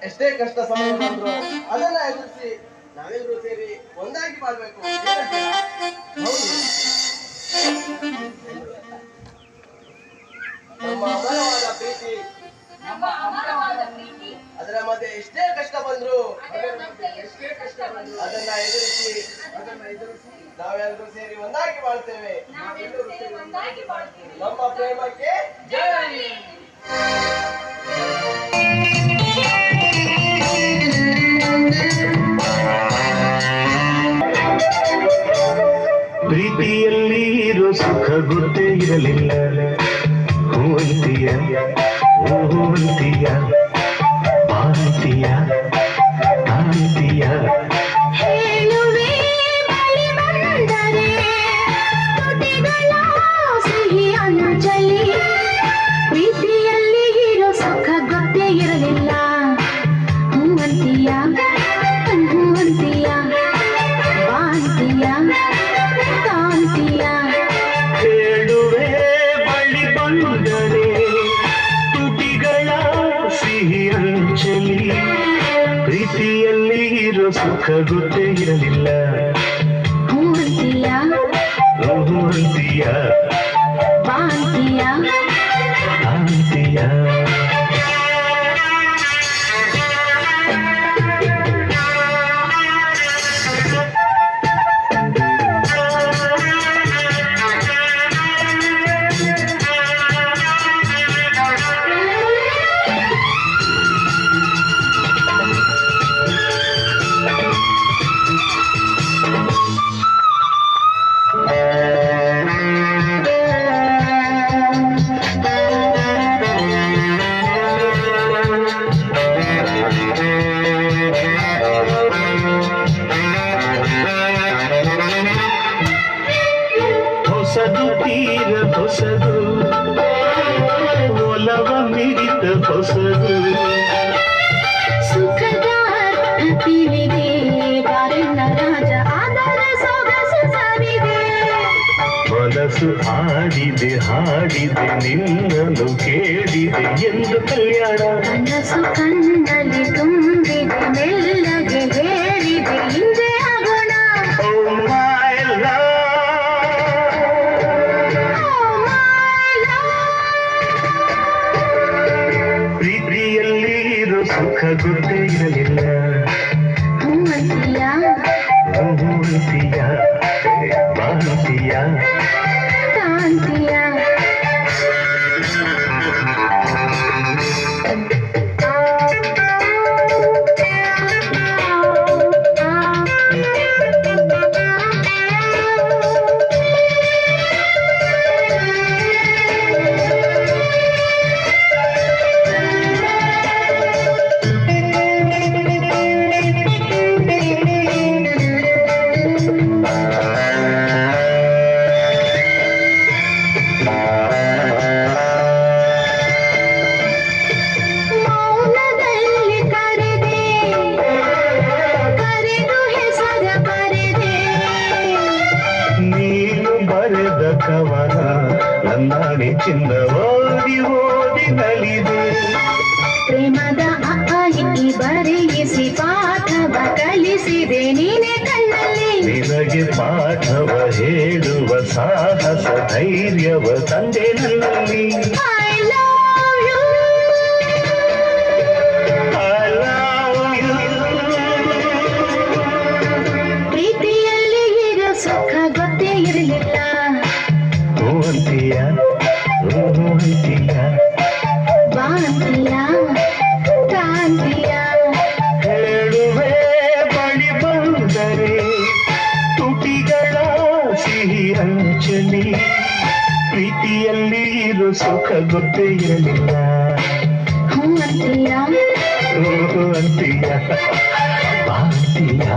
ಎಷ್ಟೇ ಕಷ್ಟ ಸಮಯ ಬಂದ್ರು ಅದನ್ನ ಎದುರಿಸಿ ನಾವೆಲ್ಲರೂ ಸೇರಿ ಒಂದಾಗಿ ಬಾಳ್ಬೇಕು. ಹೌದು, ನಮ್ಮ ಅಮರವಾದ ಪ್ರೀತಿ ಅದರ ಮಧ್ಯೆ ಎಷ್ಟೇ ಕಷ್ಟ ಬಂದ್ರು ಅದನ್ನ ಎದುರಿಸಿ ನಾವೆಲ್ಲರೂ ಸೇರಿ ಒಂದಾಗಿ ಬಾಳ್ತೇವೆ. ನಮ್ಮ ಪ್ರೇಮಕ್ಕೆ ಜಯ. ಪ್ರೀತಿಯಲ್ಲಿ ಇರೋ ಸುಖ ಗೊತ್ತೇ ಇರಲಿಲ್ಲ. ಹೂವಂತಿಯ ಹೂವಂತಿಯ ಭಾರತೀಯ ಭಾರತೀಯ ಹೇಳುವೆ ಬಳಿ ಬಂದರೆ ತುಟಿಗಳ ಸಿಹಿ ಅಂಜಲಿ. ಪ್ರೀತಿಯಲ್ಲಿ ಇರೋ ಸುಖ ಗೊತ್ತೇ ಇರಲಿಲ್ಲ. ಹೂವಂತಿಯ ಹೂವಂತಿಯ ಭಾರತೀಯ ಕಾಂತಿಯ. ಹೇಳುವೆ ಬಳಿ ಬಂದರೆ ತುಟಿಗಳ ಸಿಹಿ ಅಂಚಲಿ. ಪ್ರೀತಿಯಲ್ಲಿ ಇರೋ ಸುಖ ಗೊತ್ತೇ ಇರಲಿಲ್ಲ. ಹೂವಂತಿಯ ಹೂವಂತಿಯ ಭಾರತೀಯ ಕಾಂತಿಯ. ಹೊಸದು ತೀರ ಹೊಸದು ಒಲವ ಮಿಡಿತ ಹೊಸದು. ಸುಖದ ಅರ್ಥ ತಿಳಿದೆ ಬಾರಿನ ರಾಜ ಆದರ ಸೊಗಸು ಸವಿದೆ. ಮನಸ್ಸು ಹಾಡಿದೆ ಹಾಡಿದೆ ನಿನ್ನನ್ನು ಕೇಳಿದೆ ಎಂದು ಕಲ್ಯಾಣ. ಕನಸು ಕಣ್ಣಲ್ಲಿ ತುಂಬಿದೆ ಮೆಲ್ಲಗೆ ಹೇಳಿದೆ ಹಿಂದೆ ಆಗೋಣ. Oh my love. ಪ್ರೀತಿಯಲ್ಲಿ ಇರೋ ಸುಖ ಗೊತ್ತೇ ಇರಲಿಲ್ಲ. ಹೂವಂತಿಯ ಹೂವಂತಿಯ ಭಾರತೀಯ ಕಾಂತಿಯ. ಮೌನದಲ್ಲಿ ಕರೆದೆ ಕರೆದು ಹೆಸರ ಬರೆದೆ. ನೀನು ಬರೆದ ಕವನ ನನ್ನಾಣೆ ಚಿನ್ನ ಓದಿ ಓದಿ ನಲಿದೆ. ಪ್ರೇಮದ ಅಪ್ಪಾಯಿ ಬರೆಯಿಸಿ ಪಾಠವ ಕಲಿಸಿದೆ ನೀನೆ ಕಣ್ಣಲ್ಲಿ. ನಿನಗೆ ಪಾಠವ ಹೇಳುವ ಸಾಹಸ ಧೈರ್ಯವ ತಂದೆ ನನ್ನಲ್ಲಿ. I love you. I love you. ಪ್ರೀತಿಯಲ್ಲಿ ಇರೋ ಸುಖ ಗೊತ್ತೇ ಇರಲಿಲ್ಲ. ಹೂವಂತಿಯ ಹೂವಂತಿಯ ಭಾರತೀಯ ಕಾಂತಿಯ. ಹೇಳುವೆ ಬಳಿ ಬಂದರೆ ತುಟಿಗಳ ಸಿಹಿ ಅಂಚಲಿ. ಪ್ರೀತಿಯಲ್ಲಿ ಇರೋ ಸುಖ ಗೊತ್ತೇ ಇರಲಿಲ್ಲ. ಹೂವಂತಿಯ ಹೂವಂತಿಯ ಭಾರತೀಯ